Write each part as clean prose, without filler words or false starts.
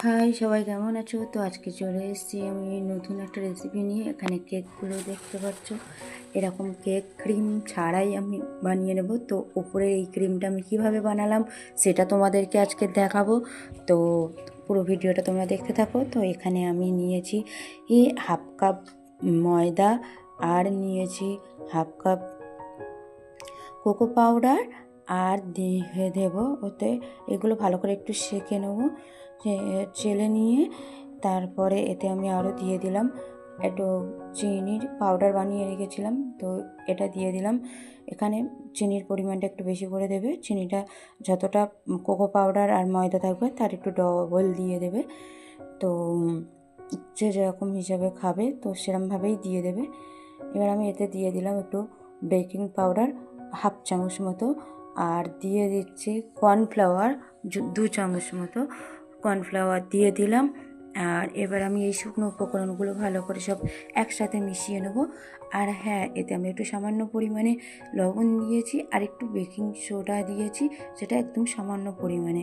High সবাই, কেমন আছো? তো আজকে চলে এসেছি আমি নতুন একটা রেসিপি নিয়ে। এখানে কেকগুলো দেখতে পাচ্ছ, এরকম কেক ক্রিম ছাড়াই আমি বানিয়ে নেব। তো উপরে এই ক্রিমটা আমি কিভাবে বানালাম সেটা তোমাদেরকে আজকে দেখাবো। তো পুরো ভিডিওটা তোমরা দেখতে থাকো। তো এখানে আমি নিয়েছি হাফ কাপ ময়দা, আর নিয়েছি হাফ কাপ কোকো পাউডার, আর দিয়ে দেবো ওতে। এগুলো ভালো করে একটু সেঁকে নেবো, চেলে নিয়ে তারপরে এতে আমি আরও দিয়ে দিলাম একটু চিনির পাউডার বানিয়ে রেখেছিলাম। তো এটা দিয়ে দিলাম। এখানে চিনির পরিমাণটা একটু বেশি করে দেবে। চিনিটা যতটা কোকো পাউডার আর ময়দা থাকবে তার একটু ডবল দিয়ে দেবে। তো যে যেরকম হিসাবে খাবে তো সেরকমভাবেই দিয়ে দেবে। এবার আমি এতে দিয়ে দিলাম একটু বেকিং পাউডার হাফ চামচ মতো, আর দিয়ে দিচ্ছি কর্নফ্লাওয়ার 2 চামচ মতো কর্নফ্লাওয়ার দিয়ে দিলাম। আর এবার আমি এই শুকনো উপকরণগুলো ভালো করে সব একসাথে মিশিয়ে নেব। আর হ্যাঁ, এতে আমি একটু সামান্য পরিমাণে লবণ দিয়েছি, আর একটু বেকিং সোডা দিয়েছি, সেটা একদম সামান্য পরিমাণে।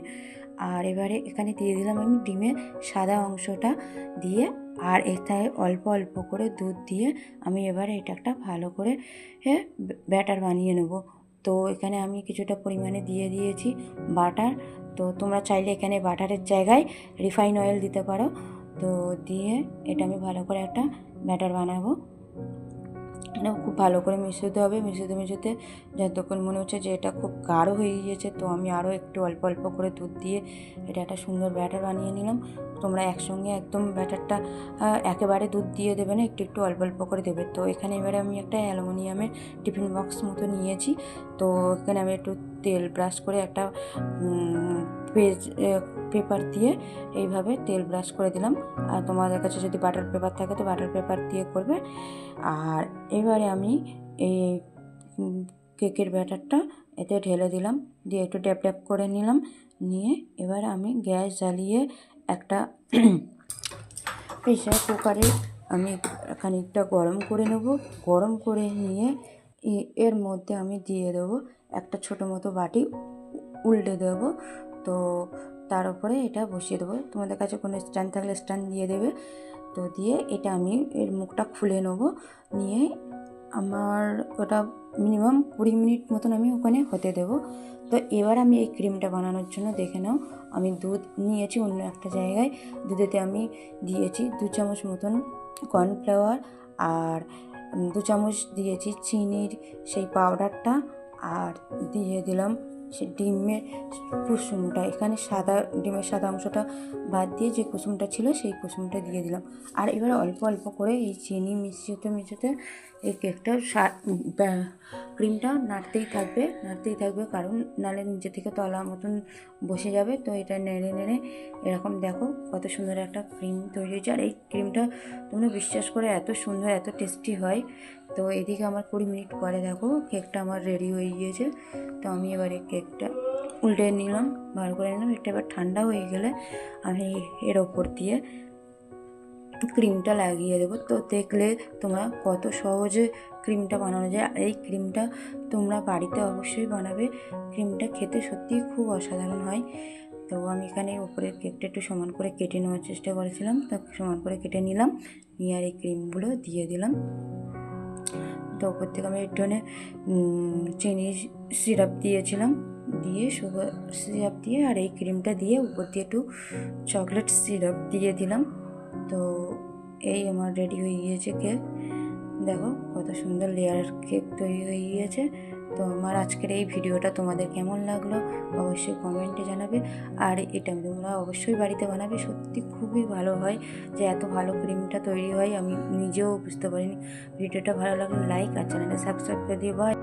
আর এবারে এখানে দিয়ে দিলাম আমি ডিমের সাদা অংশটা দিয়ে, আর এটায় অল্প অল্প করে দুধ দিয়ে আমি এবারে এটা একটা ভালো করে ব্যাটার বানিয়ে নেব। তো এখানে আমি কিছুটা পরিমাণে দিয়ে দিয়েছি বাটার। তো তোমরা চাইলে এখানে বাটারের জায়গায় রিফাইন অয়েল দিতে পারো। তো দিয়ে এটা আমি ভালো করে একটা ব্যাটার বানাবো। এটা খুব ভালো করে মিশোতে হবে। মিশোতে যতক্ষণ মনে হচ্ছে যে এটা খুব গাঢ় হয়ে গিয়েছে, তো আমি আরও একটু অল্প অল্প করে দুধ দিয়ে এটা একটা সুন্দর ব্যাটার বানিয়ে নিলাম। তোমরা একসঙ্গে একদম ব্যাটারটা একেবারে দুধ দিয়ে দেবে না, একটু একটু অল্প অল্প করে দেবে। তো এখানে এবারে আমি একটা অ্যালুমিনিয়ামের টিফিন বক্স মতো নিয়েছি। তো এখানে আমি একটু তেল ব্রাশ করে একটা পেপার দিয়ে এইভাবে তেল ব্রাশ করে দিলাম। আর তোমাদের কাছে যদি বাটার পেপার থাকে তো বাটার পেপার দিয়ে করবে। আর এবারে আমি এই কেকের ব্যাটারটা এতে ঢেলে দিলাম, দিয়ে একটু ড্যাপ ড্যাপ করে নিলাম। নিয়ে এবার আমি গ্যাস জ্বালিয়ে একটা প্রেশার কুকারে আমি খানিকটা গরম করে নেব। গরম করে নিয়ে এর মধ্যে আমি দিয়ে দেবো একটা ছোটো মতো বাটি, উল্টে দেবো। তো তার উপরে এটা বসিয়ে দেবো। তোমাদের কাছে কোনো স্ট্যান্ড থাকলে স্ট্যান্ড দিয়ে দেবে। তো দিয়ে এটা আমি এর মুখটা খুলে নেবো। নিয়ে আমার ওটা মিনিমাম 20 মিনিট মতন আমি ওখানে হতে দেবো। তো এবার আমি এই ক্রিমটা বানানোর জন্য দেখে নাও, আমি দুধ নিয়েছি অন্য একটা জায়গায়। দুধেতে আমি দিয়েছি 2 চামচ মতন কর্নফ্লাওয়ার, আর 2 চামচ দিয়েছি চিনির সেই পাউডারটা, আর দিয়ে দিলাম সে ডিমের কুসুমটা। এখানে ডিমের সাদা অংশটা বাদ দিয়ে যে কুসুমটা ছিল সেই কুসুমটা দিয়ে দিলাম। আর এবার অল্প অল্প করে এই চিনি মিশিয়ে এই কেকটা ক্রিমটা নাড়তেই থাকবে, কারণ নাহলে নিচে থেকে তলা মতন বসে যাবে। তো এটা নেড়ে নেড়ে এরকম দেখো কত সুন্দর একটা ক্রিম তৈরি হয়েছে। আর এই ক্রিমটা তোমরা বিশ্বাস করে এত সুন্দর এত টেস্টি হয়। তো এদিকে আমার 20 মিনিট পরে দেখো কেকটা আমার রেডি হয়ে গিয়েছে। তো আমি এবারে কেকটা উল্টে নিলাম, ভালো করে নিলাম। এটা এবার ঠান্ডা হয়ে গেলে আমি এর ওপর দিয়ে ক্রিমটা লাগিয়ে দেবো। তো দেখলে তোমরা কত সহজে ক্রিমটা বানানো যায়। আর এই ক্রিমটা তোমরা বাড়িতে অবশ্যই বানাবে। ক্রিমটা খেতে সত্যিই খুব অসাধারণ হয়। তো আমি এখানে উপরের কেকটা একটু সমান করে কেটে নেওয়ার চেষ্টা করেছিলাম। তো সমান করে কেটে নিলাম, নিয়ে আর এই ক্রিমগুলো দিয়ে দিলাম। তো ওপর থেকে আমি একটু চিনি সিরাপ দিয়েছিলাম, দিয়ে সুগার সিরাপ দিয়ে আর এই ক্রিমটা দিয়ে উপর দিয়ে একটু চকলেট সিরাপ দিয়ে দিলাম। তো এই আমার রেডি হয়ে গিয়েছে কেক। দেখো কত সুন্দর লেয়ার কেক তৈরি হয়ে গিয়েছে। তো আমার আজকের এই ভিডিওটা তোমাদের কেমন লাগলো অবশ্যই কমেন্টে জানাবে। আর এটা তোমরা অবশ্যই বাড়িতে বানাবে, সত্যি খুবই ভালো হয়। যে এত ভালো ক্রিমটা তৈরি হয় আমি নিজেও বুঝতে পারিনি। ভিডিওটা ভালো লাগলে লাইক আর চ্যানেলটা সাবস্ক্রাইব করে দিয়ে বাই।